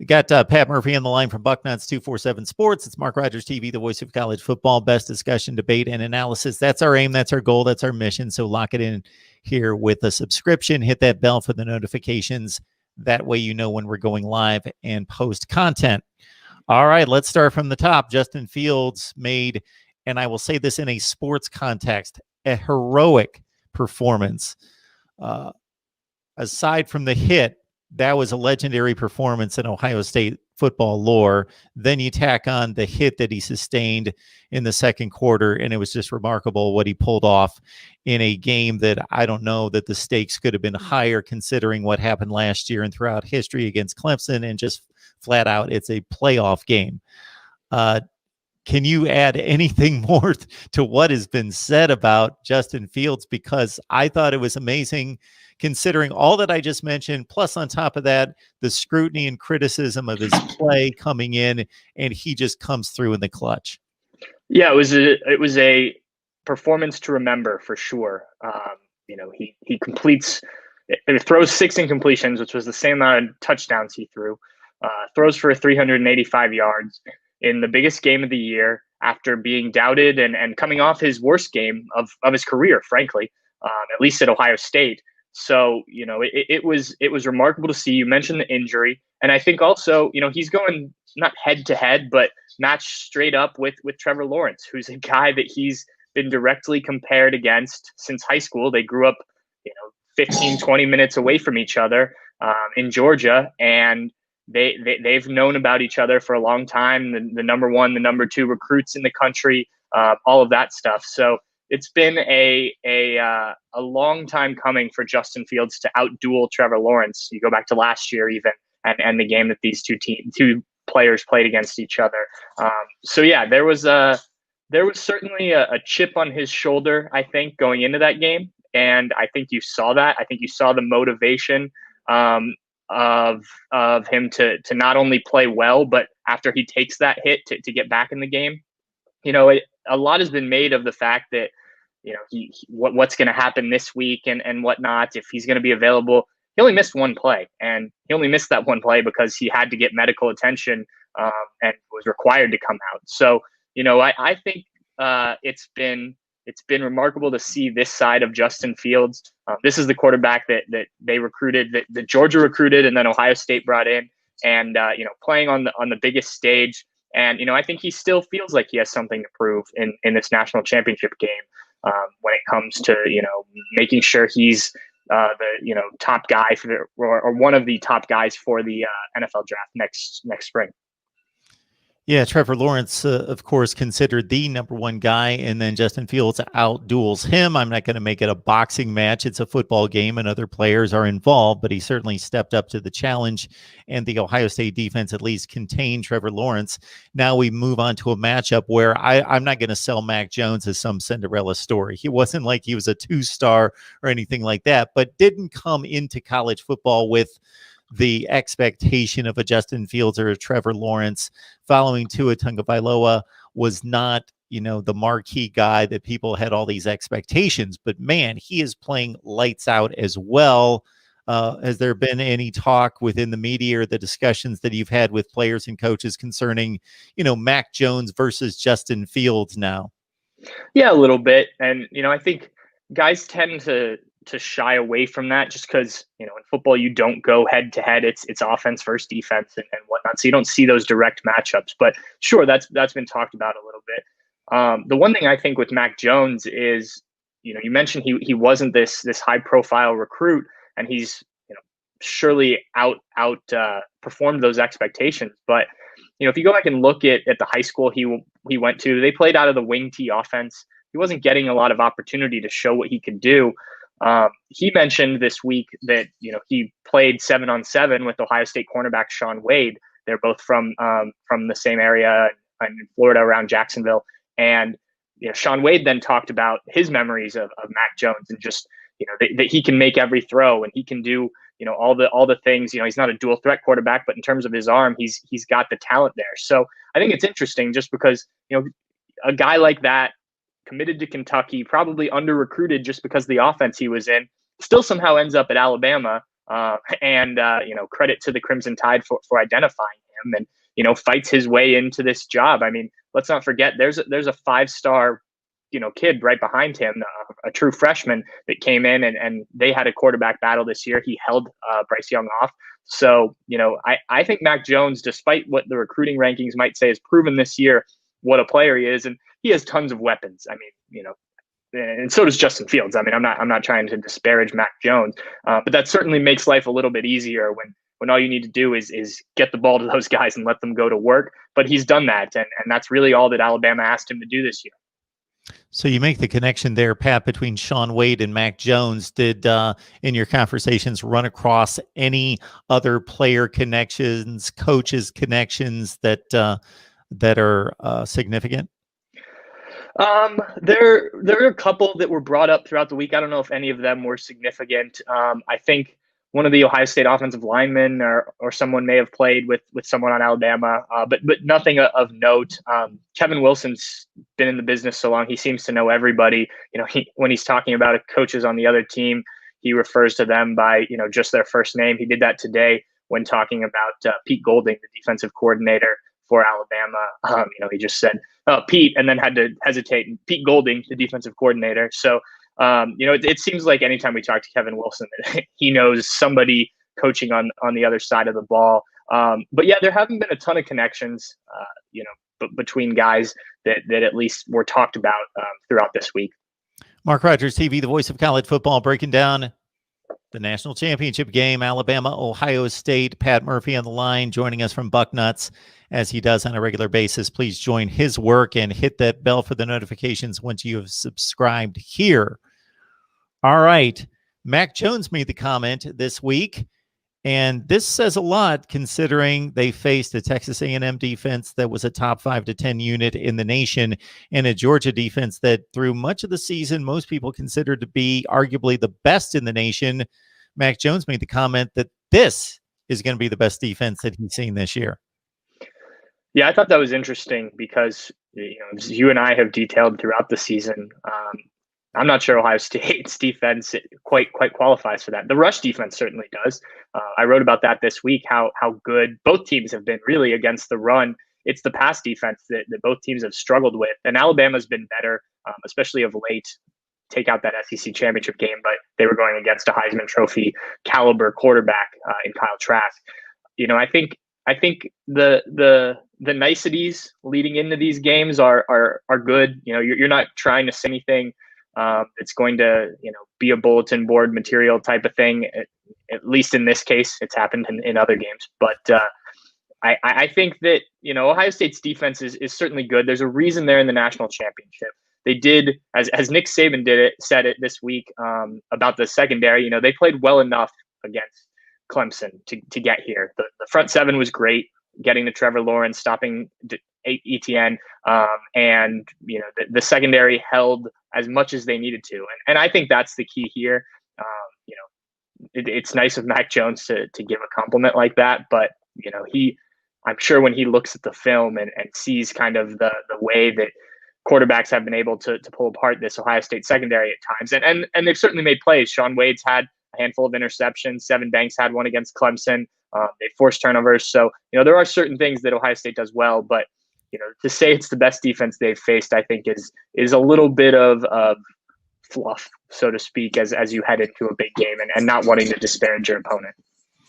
Got Pat Murphy on the line from Bucknuts 247 Sports. It's Mark Rogers TV, the voice of college football, best discussion, debate, and analysis. That's our aim. That's our goal. That's our mission. So lock it in here with a subscription. Hit that bell for the notifications. That way you know when we're going live and post content. All right, let's start from the top. Justin Fields made, and I will say this in a sports context, a heroic performance. Aside from the hit, that was a legendary performance in Ohio State football lore. Then you tack on the hit that he sustained in the second quarter, and it was just remarkable what he pulled off in a game that I don't know that the stakes could have been higher considering what happened last year and throughout history against Clemson, and just flat out, it's a playoff game. Can you add anything more to what has been said about Justin Fields? Because I thought it was amazing considering all that I just mentioned, plus on top of that, the scrutiny and criticism of his play coming in, and he just comes through in the clutch. Yeah, it was a performance to remember for sure. He completes, it throws 6 incompletions, which was the same amount of touchdowns he threw. Throws for 385 yards in the biggest game of the year after being doubted and coming off his worst game of his career, frankly, at least at Ohio State. So, it was remarkable to see. You mentioned the injury. And I think also, he's going not head to head, but matched straight up with Trevor Lawrence, who's a guy that he's been directly compared against since high school. They grew up, 15, 20 minutes away from each other in Georgia. And they've known about each other for a long time. The number 1, the number 2 recruits in the country, all of that stuff. So it's been a long time coming for Justin Fields to outduel Trevor Lawrence. You go back to last year even, and the game that these two players played against each other. So yeah, there was certainly a chip on his shoulder, I think, going into that game, and I think you saw that. I think you saw the motivation of him to not only play well, but after he takes that hit to get back in the game. A lot has been made of the fact that, what's going to happen this week and whatnot, if he's going to be available. He only missed one play, and he only missed that one play because he had to get medical attention and was required to come out. So, I think it's been remarkable to see this side of Justin Fields. This is the quarterback that they recruited, that Georgia recruited, and then Ohio State brought in, and playing on the biggest stage. And I think he still feels like he has something to prove in this national championship game when it comes to making sure he's the top guy or one of the top guys for the NFL draft next spring. Yeah, Trevor Lawrence, of course, considered the number 1 guy, and then Justin Fields outduels him. I'm not going to make it a boxing match. It's a football game, and other players are involved, but he certainly stepped up to the challenge, and the Ohio State defense at least contained Trevor Lawrence. Now we move on to a matchup where I'm not going to sell Mac Jones as some Cinderella story. He wasn't like he was a 2-star or anything like that, but didn't come into college football with the expectation of a Justin Fields or a Trevor Lawrence. Following Tua Tagovailoa was not, the marquee guy that people had all these expectations, but man, he is playing lights out as well. Has there been any talk within the media or the discussions that you've had with players and coaches concerning, Mac Jones versus Justin Fields now? Yeah, a little bit. And, I think guys tend to shy away from that just because, in football, you don't go head to head. It's offense versus defense and whatnot. So you don't see those direct matchups. But sure, that's been talked about a little bit. The one thing I think with Mac Jones is, you mentioned he wasn't this high profile recruit, and he's surely out performed those expectations. But if you go back and look at the high school he went to, they played out of the wing T offense. He wasn't getting a lot of opportunity to show what he could do. He mentioned this week that he played 7-on-7 with Ohio State cornerback Shaun Wade. They're both from the same area in Florida, around Jacksonville. And Shaun Wade then talked about his memories of Mac Jones, and just that he can make every throw, and he can do all the things. He's not a dual threat quarterback, but in terms of his arm, he's got the talent there. So I think it's interesting just because a guy like that, committed to Kentucky, probably under recruited just because the offense he was in, still somehow ends up at Alabama And credit to the Crimson Tide for identifying him and, fights his way into this job. I mean, let's not forget there's a 5-star, kid right behind him, a true freshman that came in, and they had a quarterback battle this year. He held Bryce Young off. So, I think Mac Jones, despite what the recruiting rankings might say, has proven this year what a player he is, and he has tons of weapons. I mean, and so does Justin Fields. I mean, I'm not trying to disparage Mac Jones, but that certainly makes life a little bit easier when all you need to do is get the ball to those guys and let them go to work. But he's done that, and that's really all that Alabama asked him to do this year. So you make the connection there, Pat, between Shaun Wade and Mac Jones. Did in your conversations run across any other player connections, coaches connections that are significant? There are a couple that were brought up throughout the week. I don't know if any of them were significant. I think one of the Ohio State offensive linemen or someone may have played with someone on Alabama, but nothing of note. Kevin Wilson's been in the business so long; he seems to know everybody. When he's talking about coaches on the other team, he refers to them by just their first name. He did that today when talking about Pete Golding, the defensive coordinator for Alabama. He just said Pete, and then had to hesitate. And Pete Golding, the defensive coordinator. So, it seems like anytime we talk to Kevin Wilson, he knows somebody coaching on the other side of the ball. But yeah, there haven't been a ton of connections, between guys that at least were talked about throughout this week. Mark Rogers TV, the voice of college football, breaking down the national championship game, Alabama, Ohio State. Pat Murphy on the line, joining us from Bucknuts, as he does on a regular basis. Please join his work and hit that bell for the notifications once you have subscribed here. All right. Mac Jones made the comment this week, and this says a lot considering they faced a Texas A&M defense that was a top 5 to 10 unit in the nation, and a Georgia defense that through much of the season most people considered to be arguably the best in the nation. Mac Jones made the comment that this is going to be the best defense that he's seen this year. Yeah, I thought that was interesting because as you and I have detailed throughout the season, I'm not sure Ohio State's defense quite qualifies for that. The rush defense certainly does. I wrote about that this week, how good both teams have been really against the run. It's the pass defense that both teams have struggled with. And Alabama's been better, especially of late. Take out that SEC championship game, but they were going against a Heisman Trophy caliber quarterback in Kyle Trask. I think the niceties leading into these games are good. You're not trying to say anything it's going to be a bulletin board material type of thing. At least in this case, it's happened in other games. But I think that Ohio State's defense is certainly good. There's a reason they're in the national championship. They did, as Nick Saban said it this week about the secondary. They played well enough against Clemson to get here. The front seven was great, getting to Trevor Lawrence, stopping Etienne, and the secondary held as much as they needed to, and I think that's the key here. It's nice of Mac Jones to give a compliment like that, but I'm sure when he looks at the film and sees kind of the way that quarterbacks have been able to pull apart this Ohio State secondary at times, and they've certainly made plays. Shaun Wade's had a handful of interceptions. Sevyn Banks had one against Clemson. They forced turnovers. So, there are certain things that Ohio State does well, but, to say it's the best defense they've faced, I think is a little bit of fluff, so to speak, as you head into a big game and not wanting to disparage your opponent.